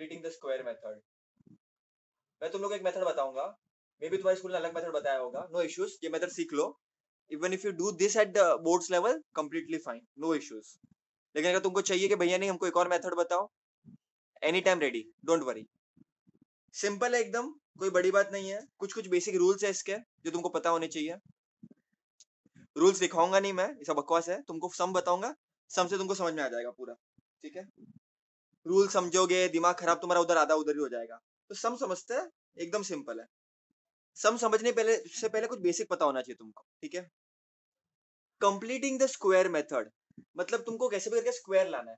Completing the square method. मैं तुम लोग को एक मेथड बताऊंगा, मे बी तुम्हारे स्कूल ने अलग मेथड बताया होगा, नो इश्यूज, ये मेथड सीख लो। Even if you do this at the boards level completely fine, no issues. लेकिन अगर तुमको चाहिए कि भैया नहीं हमको एक और मेथड बताओ, any time ready, don't worry. Simple है एकदम, कोई बड़ी बात नहीं है। कुछ कुछ बेसिक रूल्स है इसके जो तुमको पता होने चाहिए। रूल्स दिखाऊंगा नहीं मैं, ये सब बकवास है, तुमको सम बताऊंगा, सम से तुमको समझ में आ जाएगा पूरा, ठीक है। रूल समझोगे दिमाग खराब तुम्हारा उधर आधा उधर ही हो जाएगा। तो सम समझते हैं, एकदम सिंपल है। सम समझने पहले से पहले कुछ बेसिक पता होना चाहिए तुमको, ठीक है। कंप्लीटिंग द स्क्वायर मेथड मतलब तुमको कैसे भी करके स्क्वायर लाना है,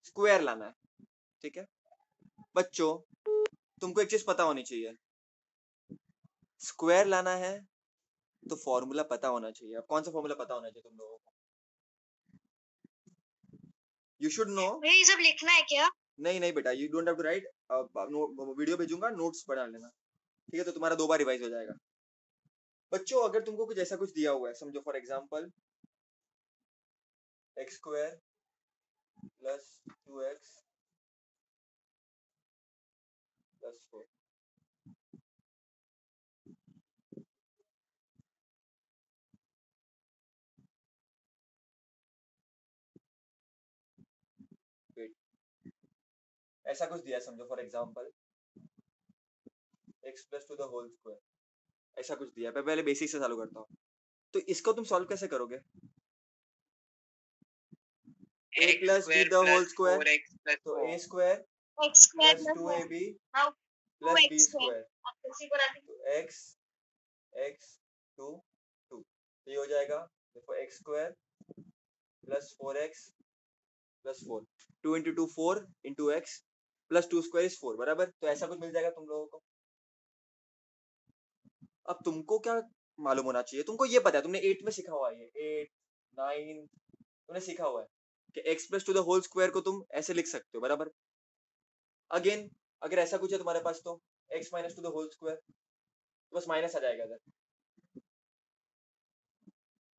स्क्वायर लाना है, ठीक है। बच्चों तुमको एक चीज पता होनी चाहिए, स्क्वायर लाना है तो फॉर्मूला पता होना चाहिए। अब कौन सा फॉर्मूला पता होना चाहिए तुम लोगों को? You should know. ये सब लिखना है क्या? नहीं नहीं बेटा, you don't have to write. Video भेजूंगा, नोट्स बना लेना, ठीक है। तो तुम्हारा 2 बार रिवाइज हो जाएगा। बच्चों अगर तुमको कुछ ऐसा कुछ दिया हुआ है, समझो for example X square plus 2x plus 4, wait, ऐसा कुछ दिया है समझो for example x plus 2 the whole square, ऐसा कुछ दिया है। पहले बेसिक से चालू करता हूँ। तो इसको तुम सॉल्व कैसे करोगे? a plus B the whole square, तो a square x square plus 2ab how plus b 2x square, तो x x 2 2, ये हो जाएगा। देखो x square plus 4x plus 4, 2 into 2 4 into x plus 2 square is 4, बराबर। तो ऐसा कुछ मिल जाएगा तुम लोगों को। अब तुमको क्या मालूम होना चाहिए, तुमको ये पता है, तुमने 8 में सीखा हुआ है, ये 8 9 तुमने सीखा हुआ है कि x plus 2 the whole square को तुम ऐसे लिख सकते हो, बराबर। अगेन अगर ऐसा कुछ है तुम्हारे पास तो x minus 2 the whole square, तो बस माइनस आ जाएगा इधर,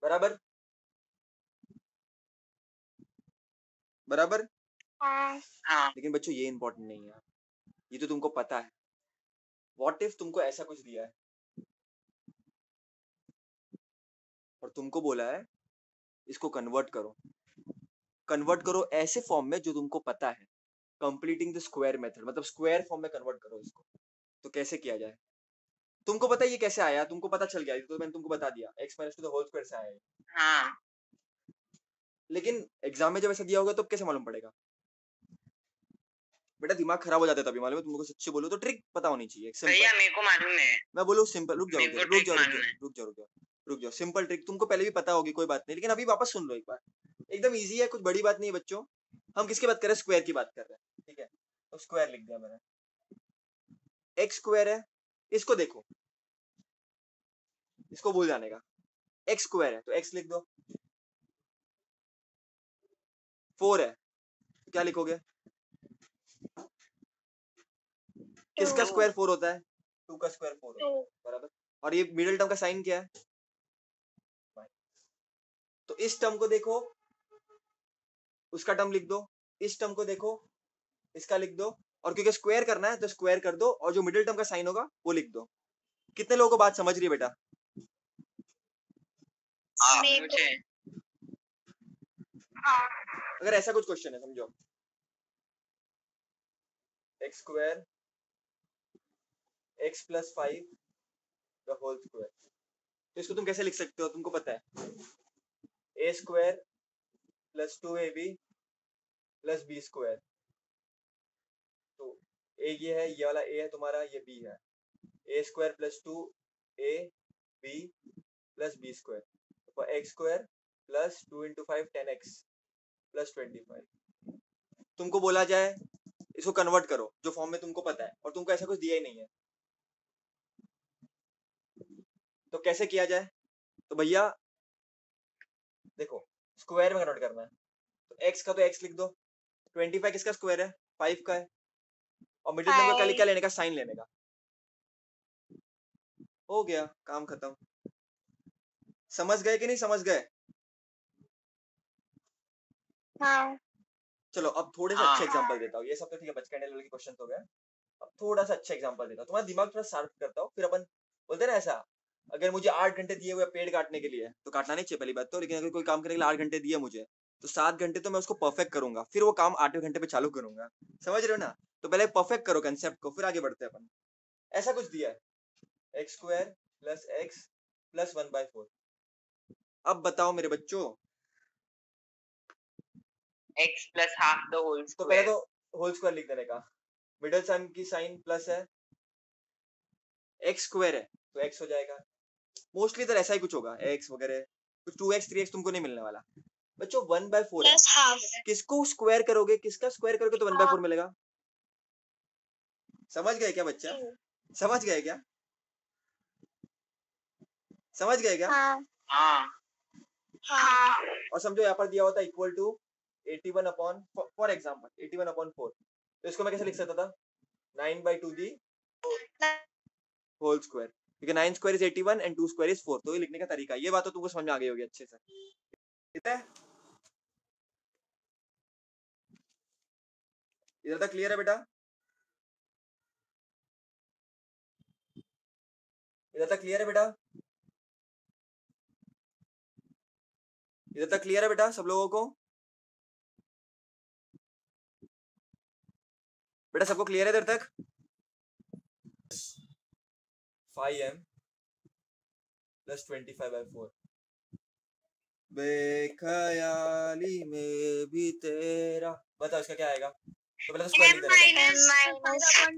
बराबर बराबर। हाँ लेकिन बच्चों ये इंपॉर्टेंट नहीं है, ये तो तुमको पता है। व्हाट इफ तुमको ऐसा कुछ दिया है और तुमको बोला है इसको कन्वर्ट करो ऐसे फॉर्म में जो तुमको पता है, कंप्लीटिंग द स्क्वायर मेथड, मतलब स्क्वायर फॉर्म में कन्वर्ट करो इसको। तो कैसे किया जाए? तुमको पता है ये कैसे आया, तुमको पता चल गया, तो मैंने तुमको बता दिया, x minus two the whole square से आया है। हाँ लेकिन एग्जाम में जब ऐसा दिया होगा तो कैसे मालूम पड़ेगा? बेटा दिमाग खराब हो जाता है तभी, मालूम है तुमको, सच्ची बोलो तो ट्रिक पता होनी चाहिए, भैया सिंपल। मेरे को मालूम है, मैं बोलूँ सिंपल, रुक जाओ मेरे को रुक ट्रिक जाओ रुक मालूम जाओ है। रुक जाओ रुक जाओ रुक जाओ, सिंपल ट्रिक तुमको पहले भी पता होगी, कोई बात नहीं, लेकिन अभी वापस सुन लो एक बार, एकदम इजी है, कुछ बड़ी बात नहीं है बच्चों। हम किसकी बात कर रहे हैं? स्क्वायर की बात कर रहे हैं, ठीक है। तो स्क्वायर लिख दिया मैंने, एक्स स्क्वायर है, इसको देखो, इसको भूल जाने का, एक्स स्क्वायर है तो एक्स लिख दो। 4 है तो क्या लिखोगे? किसका स्क्वायर 4 होता है? 2 का स्क्वायर 4 होता है, बराबर। और ये मिडिल टर्म का साइन क्या है? तो इस टर्म को देखो, उसका टर्म लिख दो, इस टर्म को देखो, इसका लिख दो, और क्योंकि स्क्वायर करना है तो स्क्वायर कर दो, और जो मिडिल टर्म का साइन होगा वो लिख दो। कितने लोगों को बात समझ रही है बेटा? मुझे हाँ अगर ऐसा कुछ क्वेश्चन है, समझो X square X plus 5 the whole square, तो इसको तुम कैसे लिख सकते हो? तुमको पता है A square plus 2ab plus B square, तो ए ये है, ये वाला ए है तुम्हारा, ये बी है, A square plus 2 A B plus B square, तो X square plus 2 into 5 10x plus 25। तुमको बोला जाए इसको कन्वर्ट करो जो फॉर्म में तुमको पता है, और तुमको ऐसा कुछ दिया ही नहीं है, तो कैसे किया जाए? तो भैया देखो, स्क्वायर में कन्वर्ट करना है तो x का तो x लिख दो, 25 किसका स्क्वायर है? 5 का है, और मिडिल टर्म का क्या लेने का? साइन लेने का। हो गया काम खत्म। समझ गए कि नहीं समझ गए? हाँ चलो अब थोड़े से हाँ। अच्छे एग्जांपल देता हूँ, ये सब तो ठीक है, बचकाने लेवल के क्वेश्चन हो गए। अब थोड़ा सा अच्छा एग्जांपल देता हूँ, तुम्हारा दिमाग थोड़ा शार्प करता हूँ, फिर अपन बोलते हैं ना ऐसा, अगर मुझे 8 घंटे दिए हुए पेड़ काटने के लिए, तो काटना नहीं चाहिए पहली बात तो, लेकिन अगर कोई काम करने के लिए 8 घंटे दिए मुझे, तो 7 घंटे तो मैं उसको परफेक्ट करूंगा, फिर वो काम 8वें घंटे पे चालू करूंगा। समझ रहे हो ना? तो पहले परफेक्ट करो कंसेप्ट को, फिर आगे बढ़ते हैं अपन। ऐसा कुछ दिया है, x square plus x plus 1/4। अब बताओ मेरे बच्चों, x plus half the whole तो पहले square. तो होल स्क्वायर लिख देने का, मिडल सम की साइन प्लस है, एक्स स्क्वायर है तो एक्स हो जाएगा, मोस्टली इधर ऐसा ही कुछ होगा, एक्स वगैरह कुछ 2x 3x तुमको नहीं मिलने वाला। बच्चों 1/4 है, प्लस हाफ किसको स्क्वायर करोगे, किसका स्क्वायर करोगे तो 1/4 मिलेगा। समझ गए क्या बच्चा? समझ गए क्या? समझ गए क्या? हाँ हाँ. हाँ और समझो यहाँ पर दिया होता equal to 81 upon, for example 81/4, तो इसको मैं कैसे लिख सकता था, 9/2 दी होल स्क्वायर, क्योंकि 9 square is 81 and 2 square is 4, तो ये लिखने का तरीका, ये बात तो तुमको समझ में आ गई होगी अच्छे से, ठीक है? इधर तक क्लियर है बेटा? इधर तक क्लियर है बेटा? इधर तक क्लियर है बेटा सब लोगों को? बेटा सबको क्लियर है इधर तक? 5m प्लस 25/4, बेखयाली में भी तेरा, बताओ इसका क्या आएगा? तो पहले तो स्क्वायर लिख देने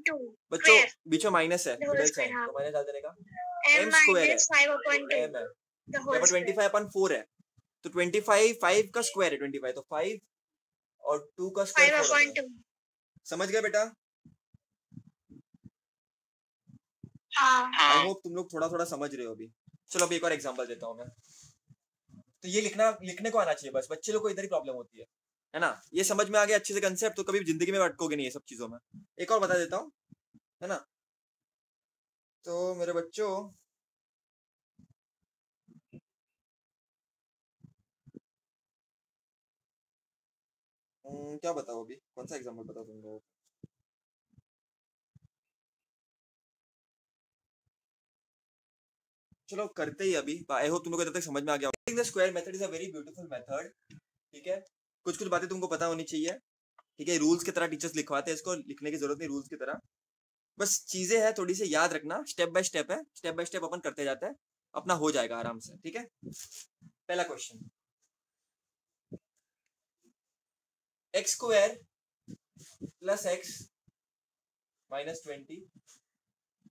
का, बच्चों बीच में माइनस है, मिडिल साइन, तो माइनस डाल देने का, m स्क्वायर है, m है, यहाँ पर 25/4 है, तो 25 5 का स्क्वायर है 25, तो 5 और 2 का स्क्वायर 4। समझ गए बेटा? आई होप तुम लोग थोड़ा थोड़ा समझ रहे हो अभी। चलो अभी एक और एग्जांपल देता हूँ मैं, तो ये लिखने को आना चाहिए, बस बच्चे लोग को इधर ही प्रॉब्लम होती है ना? ये समझ में आ गया अच्छे से कंसेप्ट, तो कभी जिंदगी में अटकोगे नहीं ये सब चीजों में। एक और बता देता हूँ, है ना? तो मेरे बच्चों, क्या बताओ अभी, कौन सा एग्जांपल बताओ तुम लोग? चलो करते ही अभी, आई होप तुम लोग को इधर तक समझ में आ गया। The square method is a very beautiful method, ठीक है? कुछ कुछ बातें तुमको पता होनी चाहिए, ठीक है? रूल्स की तरह टीचर्स लिखवाते हैं, इसको लिखने की जरूरत नहीं, रूल्स की तरह बस चीजें हैं, थोड़ी सी याद रखना, स्टेप बाय स्टेप है, स्टेप बाय स्टेप अपन करते जाते हैं, अपना हो जाएगा आराम से, ठीक है? पहला question, X square plus X minus 20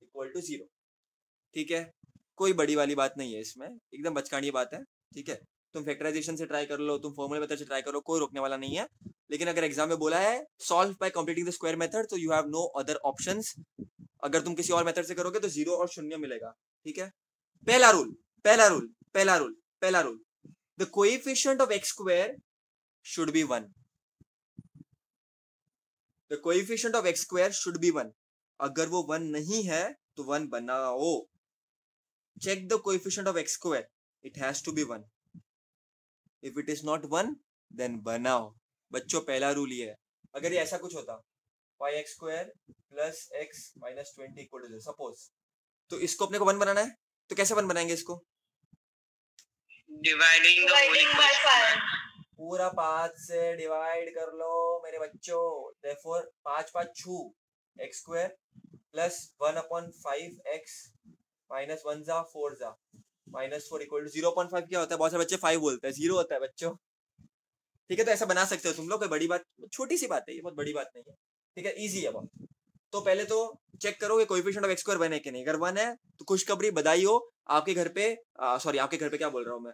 equal to 0, ठीक है? कोई बड़ी वाली बात नहीं है इसमें, एकदम बचकानी बात है, ठीक है? तुम फैक्टराइजेशन से ट्राई कर लो, तुम फॉर्मूला मेथड से ट्राई करो, कोई रोकने वाला नहीं है, लेकिन अगर एग्जाम में बोला है solve by completing the square method, तो you have no other options. अगर तुम किसी और मेथड से करोगे तो 0 और 0 मिलेगा, ठीक है? पहला रूल, पहला रूल, पहला रूल, पहला rule, the coefficient of x square should be 1, the coefficient of x square should be 1। अगर वो 1 नहीं है तो 1 बनाओ, check the coefficient of x square, it has to be 1, if it is not 1 then बनाओ। बच्चों पहला रूल ये है, अगर ये ऐसा कुछ होता 5x square plus x minus 20 equal to 0 suppose, तो इसको अपने को 1 बनाना है, तो कैसे 1 बनाएंगे इसको? Dividing the whole by equation. 5 पूरा 5 से डिवाइड कर लो मेरे बच्चों, therefore 5 5 छू, x square plus 1/5x minus 1 जा 4 जा माइनस 4 इक्वल टू 0.5। क्या होता है, बहुत सारे बच्चे 5 बोलते हैं, 0 होता है बच्चों, ठीक है? तो ऐसा बना सकते हो तुम लोग, कोई बड़ी बात, छोटी सी बात है ये, बहुत बड़ी बात नहीं है, ठीक है? इजी है बहुत। तो पहले तो चेक करो कि कोएफिशिएंट ऑफ एक्स स्क्वायर 1 है कि नहीं, अगर 1 है तो खुशखबरी, बधाई हो, आपके घर पे, सॉरी आपके घर पे क्या बोल रहा हूँ मैं,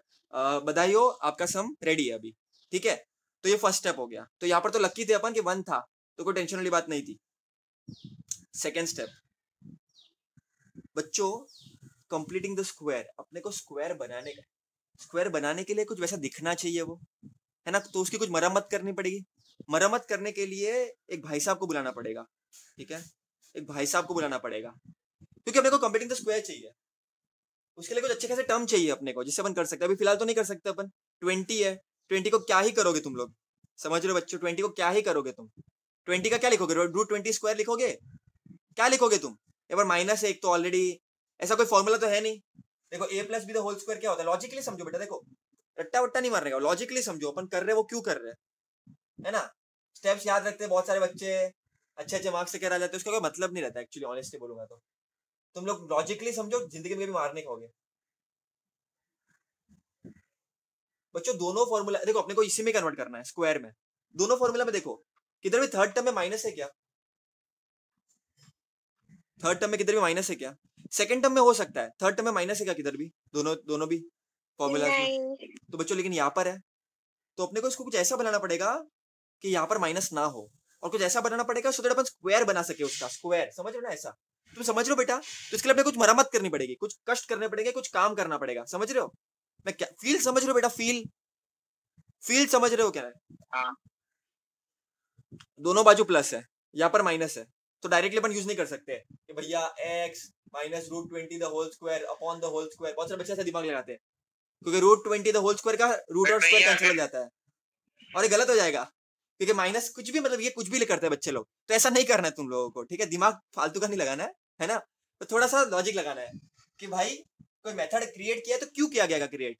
बधाई हो, आपका सम रेडी है अभी, ठीक है? तो ये फर्स्ट स्टेप हो गया, तो यहाँ पर तो लकी थे अपन कि 1 था, तो कोई टेंशन वाली बात नहीं थी। सेकेंड स्टेप, बच्चों कंप्लीटिंग द स्क्वायर, अपने को स्क्वायर बनाने का, स्क्वायर बनाने के लिए कुछ वैसा दिखना चाहिए वो, है ना? तो उसकी कुछ मरम्मत करनी पड़ेगी, मरम्मत करने के लिए एक भाई साहब को बुलाना पड़ेगा, ठीक है? एक भाई साहब को बुलाना पड़ेगा, क्योंकि अपने को कंप्लीटिंग द स्क्वायर चाहिए, उसके लिए कुछ अच्छे खासे टर्म चाहिए अपने को, जिससे अपन कर सकते हैं। अभी फिलहाल तो नहीं कर सकते अपन, 20 है, 20 को क्या ही करोगे तुम लोग, समझ रहे हो बच्चों? 20 को क्या ही करोगे तुम? 20 का क्या लिखोगे? रूट 20 स्क्वायर लिखोगे? क्या लिखोगे तुम? एक बार माइनस एक तो ऑलरेडी ऐसा कोई फॉर्मूला तो है नहीं। देखो A plus B the whole square क्या होता है? लॉजिकली समझो बेटा, देखो रट्टा वट्टा नहीं मारने का, लॉजिकली समझो अपन कर रहे हैं वो क्यों कर रहे हैं, है ना? स्टेप्स याद रखते हैं बहुत सारे बच्चे, अच्छे अच्छे मार्क्स से करा जाते हैं, उसका कोई मतलब नहीं रहता एक्चुअली, ऑनेस्टली बोलूंगा तो। तुम लोग लॉजिकली समझो, जिंदगी में भी मारने खाओगे बच्चों। दोनों फॉर्मूला देखो, अपने को इसी में कन्वर्ट करना है, स्क्वायर में। दोनों फॉर्मूला में देखो किधर भी थर्ड टर्म में माइनस है क्या? थर्ड टर्म में किधर भी माइनस है क्या? सेकंड टर्म में हो सकता है, थर्ड टर्म में माइनस है क्या किधर भी? दोनों दोनों भी फॉर्मूला में नहीं तो बच्चों, लेकिन यहाँ पर है तो अपने को इसको कुछ ऐसा बनाना पड़ेगा कि यहाँ पर माइनस ना हो, और कुछ ऐसा बनाना पड़ेगा सो दैट अपन स्क्वायर बना सके उसका। स्क्वायर समझ रहे हो ना? ऐसा तुम समझ रहे हो बेटा? तो इसके लिए अपने कुछ मरम्मत करनी पड़ेगी, कुछ कष्ट करने पड़ेंगे, कुछ काम करना पड़ेगा। समझ रहे हो? मैं क्या फील समझ रहे हो बेटा? फील फील समझ रहे हो क्या? हाँ। दोनों बाजू प्लस है, यहाँ पर माइनस है, तो डायरेक्टली अपन यूज नहीं कर सकते कि भैया x minus root 20 the whole square upon the whole square. बहुत सारे बच्चे ऐसा दिमाग लगाते हैं, क्योंकि रूट 20 द होल स्क्वायर का रूट और स्क्वायर कैंसिल हो जाता है और ये गलत हो जाएगा, क्योंकि माइनस कुछ भी मतलब ये कुछ भी करते हैं बच्चे लोग। तो ऐसा नहीं करना है तुम लोगों को, ठीक है? दिमाग फालतू का नहीं लगाना है ना? तो थोड़ा सा लॉजिक लगाना है कि भाई कोई मेथड क्रिएट किया तो क्यों किया गया क्रिएट?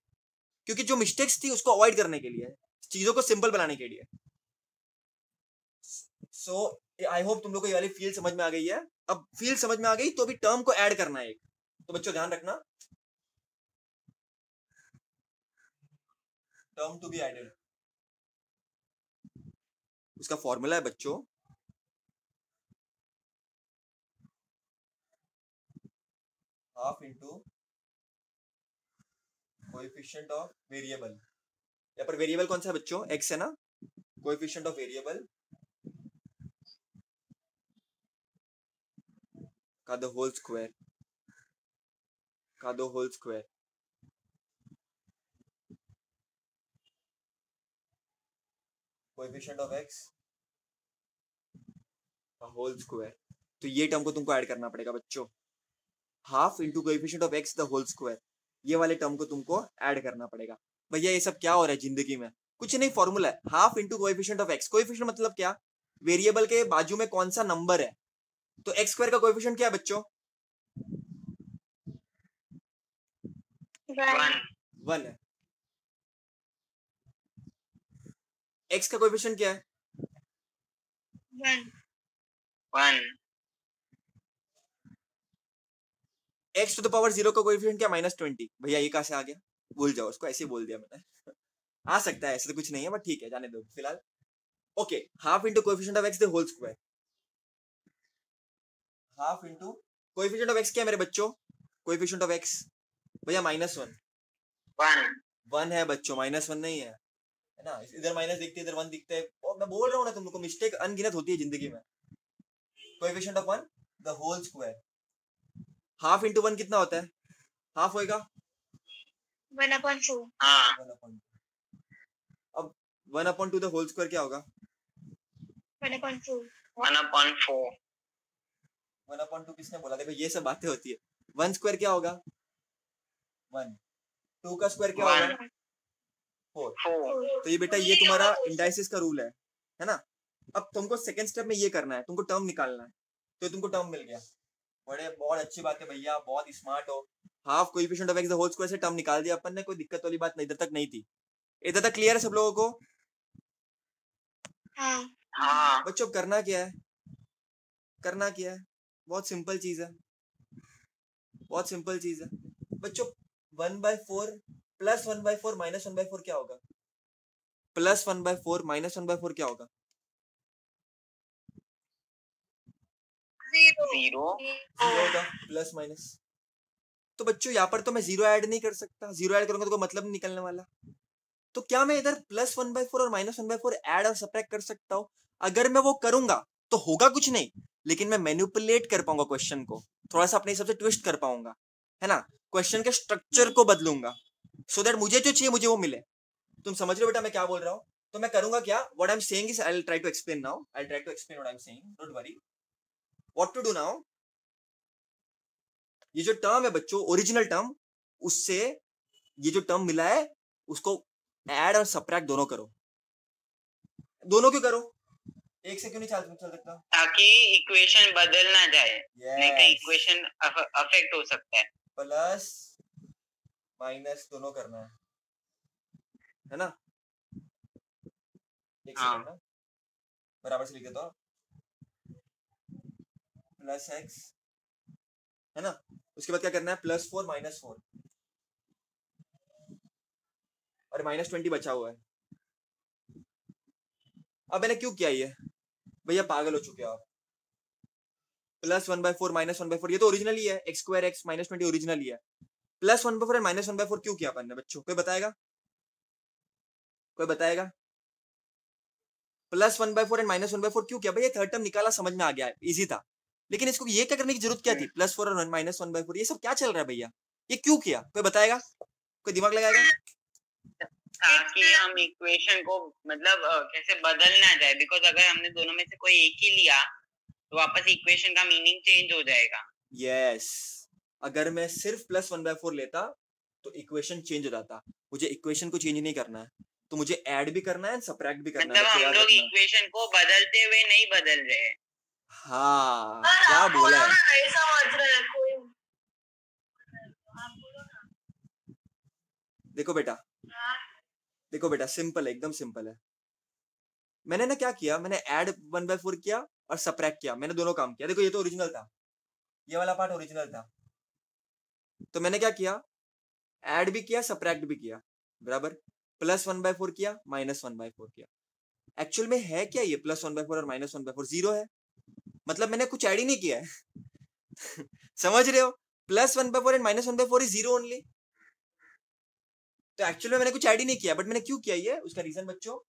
क्योंकि जो मिस्टेक्स थी उसको अवॉइड करने के लिए, चीजों को सिंपल बनाने के लिए। सो आई होप तुम लोग को ये वाली फील समझ में आ गई है। अब फील समझ में आ गई तो अभी टर्म को ऐड करना है एक, तो बच्चों ध्यान रखना, टर्म टू बी एडेड, उसका फॉर्मूला है बच्चों half into coefficient of variable. यहाँ पर वेरिएबल कौन सा है बच्चों? एक्स है ना? कोएफिशिएंट ऑफ वेरिएबल का द होल स्क्वायर, का the whole square. Coefficient of X का होल स्क्वायर, तो ये टर्म को तुमको ऐड करना पड़ेगा बच्चों। Half into coefficient of x the whole square, ये वाले टर्म को तुमको ऐड करना पड़ेगा। भैया ये सब क्या हो रहा है जिंदगी में? कुछ नहीं, फॉर्मूला है half into coefficient of x. Coefficient मतलब क्या? वेरिएबल के बाजू में कौन सा नंबर है, तो एक्स स्क्वायर का कोएफिशिएंट क्या है बच्चों? 1 है। एक्स का कोएफिशिएंट क्या है? 1 एक्स टू द पावर 0 का कोएफिशिएंट क्या? -20। भैया ये कहां से आ गया? भूल जाओ उसको, ऐसे ही बोल दिया मैंने। आ सकता है, ऐसे तो कुछ नहीं है, बट ठीक है जाने दो फिलहाल। Okay, half into coefficient of x the whole square, half into coefficient of X क्या है मेरे बच्चों? कोएफिशिएंट ऑफ एक्स भैया -1 1 है बच्चों, -1 नहीं है ना? इधर माइनस दिखते इधर 1 दिखते हैं, और मैं बोल रहा हूँ ना तुम लोग को, मिस्टेक अनगिनत होती है जिंदगी में। Coefficient of 1 the whole square, half into 1 कितना होता है? हाफ होएगा 1/2 हाँ 1/2। अब 1/2 द होल स्क्वायर क्या होगा? 1/4 1/4 1/2 किसने बोला? देखो ये सब बातें होती है। 1 स्क्वायर क्या होगा? 1। 2 का स्क्वायर क्या होगा? 4। 4 तो ये बेटा ये तुम्हारा इंडाइसिस का रूल है ना? अब तुमको सेकंड स्टेप में ये करना है, तुमको टर्म निकालना है, तो तुमको टर्म मिल गया। बड़े बहुत अच्छी बात है भैया, बहुत स्मार्ट हो। Half coefficient of x the whole square से टर्म निकाल दिया अपन ने, कोई दिक्कत वाली बात इधर तक नहीं थी। इधर तक क्लियर है सब लोगों को? हाँ बच्चों करना क्या है? करना क्या है? बहुत सिंपल चीज है, बहुत सिंपल चीज है बच्चों। 1/4 प्लस 1/4 माइनस 1/4 क्या होगा? प्लस 1/4 माइनस 1/4 क्या होगा? 0 जीरो होगा, प्लस माइनस। तो बच्चों यहाँ पर तो मैं जीरो ऐड नहीं कर सकता, जीरो ऐड करूंगा तो कोई मतलब नहीं निकलने वाला। तो क्या मैं इधर प्लस 1/4 और माइनस 1/4 ऐड और सब्ट्रैक्ट कर सकता हूँ? अगर मैं वो करूंगा तो होगा कुछ नहीं, लेकिन मैं मैनिपुलेट कर पाऊंगा क्वेश्चन को, थोड़ा सा अपने हिसाब से ट्विस्ट कर पाऊंगा, है ना? क्वेश्चन के स्ट्रक्चर को बदलूंगा सो दैट मुझे जो चाहिए मुझे वो मिले। तुम समझ रहे हो बेटा मैं क्या बोल रहा हूँ? तो मैं करूंगा क्या, what I am saying is I will try to explain now, I will try to explain what I am saying, don't worry. What to do now, ये जो टर्म है बच्चों ओरिजिनल टर्म, उससे ये जो टर्म मिला है उसको ऐड और सब्ट्रैक्ट दोनों करो। दोनों क्यों करो, एक से क्यों नहीं चल सकता? ताकि इक्वेशन बदल ना जाए, नहीं तो यस, इक्वेशन अफेक्ट हो सकता है। प्लस माइनस दोनों करना है ना? एक हाँ सेकंड ना, बराबर से लिख देता हूँ, प्लस एक्स है ना, उसके बाद क्या करना है, +4 -4, और -20 बचा हुआ है। अब मैंने क्यों किया ये भैया, पागल हो चुके हो आप। +1/4 -1/4 ये तो ओरिजिनल ही है, x² x -20 ओरिजिनल ही है। +1/4 और -1/4 क्यों किया अपन ने बच्चों, कोई बताएगा? कोई बताएगा? +1/4 एंड -1/4 क्यों किया भैया? थर्ड टर्म निकाला, समझ में आ गया, इजी था। लेकिन इसको ये क्या करने की जरूरत क्या थी, +4 और -1/4, ये सब क्या चल रहा है भैया, ये क्यों किया? कोई बताएगा? कोई दिमाग लगाएगा? ताकि हम इक्वेशन को मतलब कैसे बदल ना जाए, बिकॉज अगर हमने दोनों में से कोई एक ही लिया तो वापस इक्वेशन का मीनिंग चेंज हो जाएगा। यस, अगर मैं सिर्फ +1/4 लेता तो इक्वेशन चेंज हो जाता, मुझे इक्वेशन को चेंज नहीं करना है, तो मुझे ऐड भी करना है, सबट्रैक्ट भी करना है, मतलब बच्चों हम याद लोग रखना। इक्वेशन को बदलते हुए नहीं बदल रहे। हाँ, क्या बोला है? ऐसा समझ रहा है कोई। देखो बेटा, देखो बेटा, सिंपल है, एकदम सिंपल है। मैंने ना क्या किया, मैंने ऐड 1/4 किया और सबट्रैक्ट किया, मैंने दोनों काम किया। देखो ये तो ओरिजिनल था, ये वाला पार्ट ओरिजिनल था, तो मैंने क्या किया, ऐड भी किया, सबट्रैक्ट भी किया, बराबर। +1/4 किया, -1/4 किया। एक्चुअल में है क्या ये +1/4 और -1/4? 0 है, मतलब मैंने कुछ ऐड ही नहीं किया है। समझ रहे हो? +1/4 एंड -1/4 इज 0 ओनली। तो एक्चुअली में मैंने कुछ ऐड ही नहीं किया, बट मैंने क्यों किया ये, उसका रीजन बच्चों,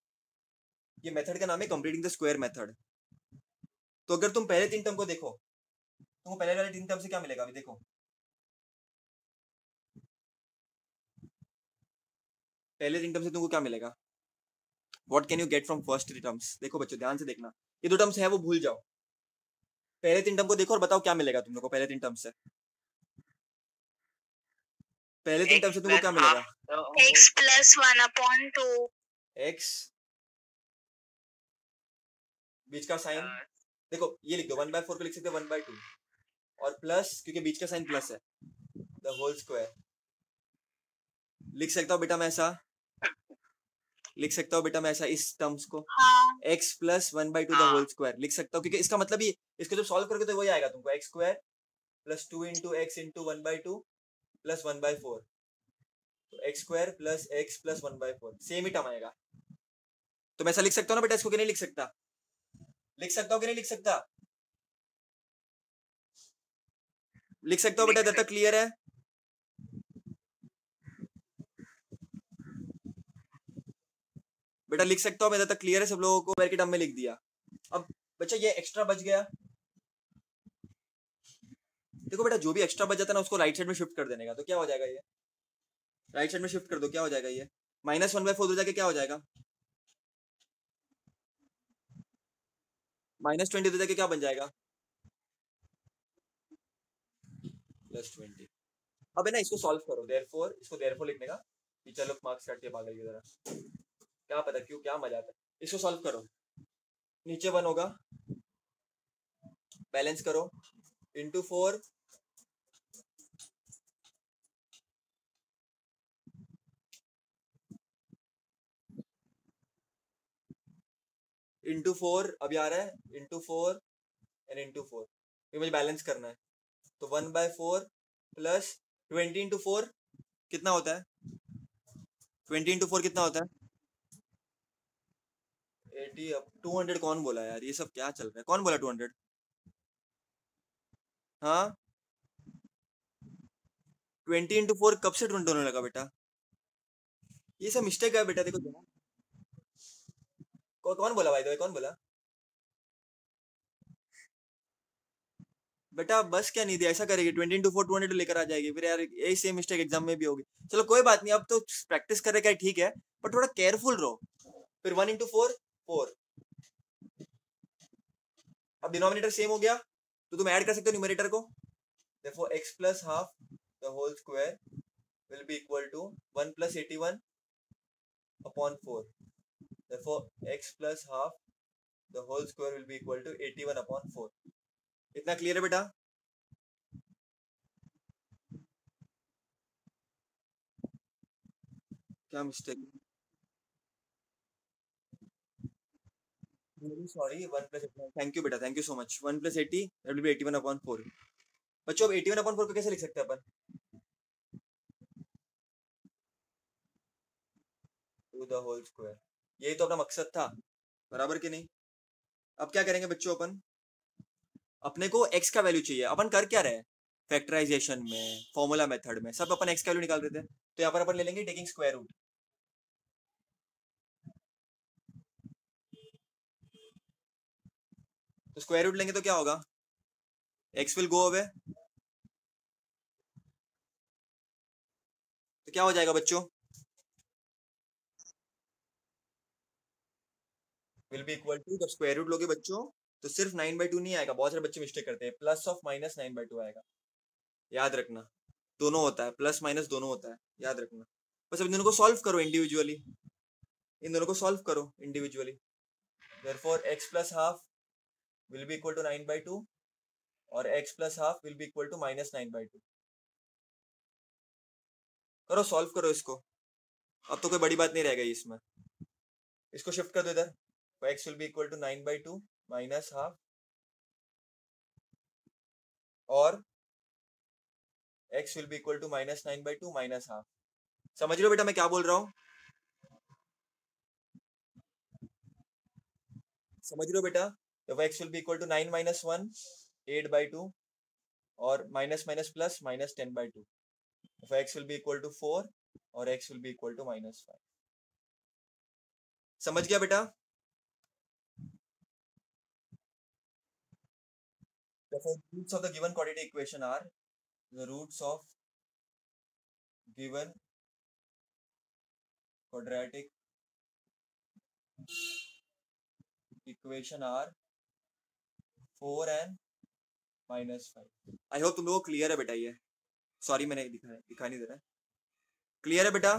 ये मेथड का नाम है कंप्लीटिंग द स्क्वायर मेथड। तो अगर तुम पहले 3 टर्म को देखो, तुमको पहले वाले 3 टर्म से क्या मिलेगा, अभी देखो। पहले 3 टर्म से तुमको क्या मिलेगा, what can you get from first 3 terms? देखो बच्चों ध्यान से देखना, ये 2 टर्म्स है वो भूल जाओ, पहले 3 टर्म को देखो और बताओ क्या मिलेगा तुम लोग को पहले 3 टर्म से। पहले 3 टर्म से तुमको क्या मिलेगा? x +1/2 x, बीच का साइन, देखो ये लिख दो, 1/4 को लिख सकते हो 1/2, और प्लस, क्योंकि बीच का साइन प्लस है, द होल स्क्वायर। लिख सकता हूँ बेटा मैं ऐसा, लिख सकता हूँ बेटा मैं ऐसा, इस टर्म्स को हाँ x + 1/2 द होल स्क्वायर लिख सकता हूँ, क्योंकि इसका मतलब ये, इसको जब सॉल्व करोगे तो वही आएगा तुमको, x² + 2 × x × 1/2 + 1/4, तो x² + x + 1/4 सेम ही टर्म आएगा। तो मैं ऐसा लिख सकता हूँ ना बेटा, इसको कि नहीं लिख सकता? लिख सकता हूँ कि नहीं लिख सकता? लिख सकता हूँ बेटा, जब तक क्लियर है? बेटा लिख सकता हूँ मैं, जब तक क्लियर है सब लोगों को? स्क्वायर के टर्म में लिख दिया। अब बच्चा ये एक्स्ट्रा बच गया, देखो बेटा जो भी एक्स्ट्रा बच जाता है ना, उसको राइट साइड में शिफ्ट कर देने का, तो क्या हो जाएगा ये, राइट साइड में शिफ्ट कर दो, क्या हो जाएगा ये, -1/4 हो जाके क्या हो जाएगा, -20 हो जाके क्या बन जाएगा, +20। अब है ना, इसको सॉल्व करो, देयरफॉर, इसको देयरफॉर लिखने का, टीचर लोग मार्क्स काट के पागल की तरह, क्या पता क्यों, क्या मजा आता है। इसको सॉल्व करो, नीचे 1 होगा, बैलेंस करो, × 4 × 4 अभी आ रहा है, × 4 एंड × 4, ये मुझे बैलेंस करना है, तो 1/4 प्लस 20 × 4 कितना होता है, 20 × 4 कितना होता है, 80। अब 200 कौन बोला यार, ये सब क्या चल रहा है, कौन बोला 200? हाँ, 20 × 4 कब से 20 होने लगा बेटा, ये सब मिस्टेक है बेटा, देखो कौन बोला भाई, कौन बोला बेटा? बस क्या नहीं दिया, ऐसा करेगी 20 × 4 200 लेकर आ जाएगी, फिर यार यही सेम मिस्टेक एग्जाम में भी होगी। चलो कोई बात नहीं, अब तो प्रैक्टिस कर रहे, ठीक है, पर थोड़ा केयरफुल रहो। फिर 1 × 4 4, अब डिनोमिनेटर सेम हो गया, तो तुम ऐड कर सकते हो न्यूमरेटर को, therefore x + ½ the whole square will be equal to 1 + 81/4, therefore x plus half the whole square will be equal to 81/4. इतना क्लियर है बेटा? क्या mistake? Sorry, 1 plus 80. Thank you बेटा, thank you so much. 1 plus 80 that will be 81/4. बच्चों अब 81/4 को कैसे लिख सकते हैं अपन? To the whole square. यही तो अपना मकसद था, बराबर कि नहीं? अब क्या करेंगे बच्चों अपन? अपने को x का वैल्यू चाहिए. अपन कर क्या रहे हैं? फैक्टराइजेशन में, फॉर्मूला मेथड में सब अपन x का वैल्यू निकाल रहे थे. तो यहाँ पर अपन ले लेंगे टेकिंग स्क्वायर रूट. तो स्क्वायर रूट लेंगे तो क्या होगा? x will go away. तो क्या हो जाएगा बच्चों? विल बी इक्वल टू, जब स्क्वायर रूट लोगे बच्चों तो सिर्फ 9/2 नहीं आएगा. बहुत सारे बच्चे मिस्टेक करते हैं. प्लस ऑफ माइनस 9/2 आएगा. याद रखना, दोनों होता है, प्लस माइनस दोनों होता है, याद रखना. बस अब इन दोनों को सॉल्व करो इंडिविजुअली. इन दोनों को सॉल्व करो individually. Therefore x plus half will be equal to 9/2 और x plus half will be equal to minus 9/2. करो, सॉल्व करो इसको. अब तो कोई बड़ी बात नहीं रह गई इसमें. इसको शिफ्ट कर दो इधर. x will be equal to 9/2 minus half और x will be equal to minus 9/2 minus half. समझ रहे हो बेटा मैं क्या बोल रहा हूँ? समझ रहे हो बेटा? तो x will be equal to 9 minus 1 8/2 और minus minus plus minus 10/2. तो x will be equal to 4 और x will be equal to minus 5. समझ गया बेटा? The roots of the given quadratic equation are, the roots of given quadratic equation are 4 and minus 5. I hope तुम लोगों को clear है बेटा. ये सॉरी मैंने दिखा नहीं दे रहा है. क्लियर है बेटा?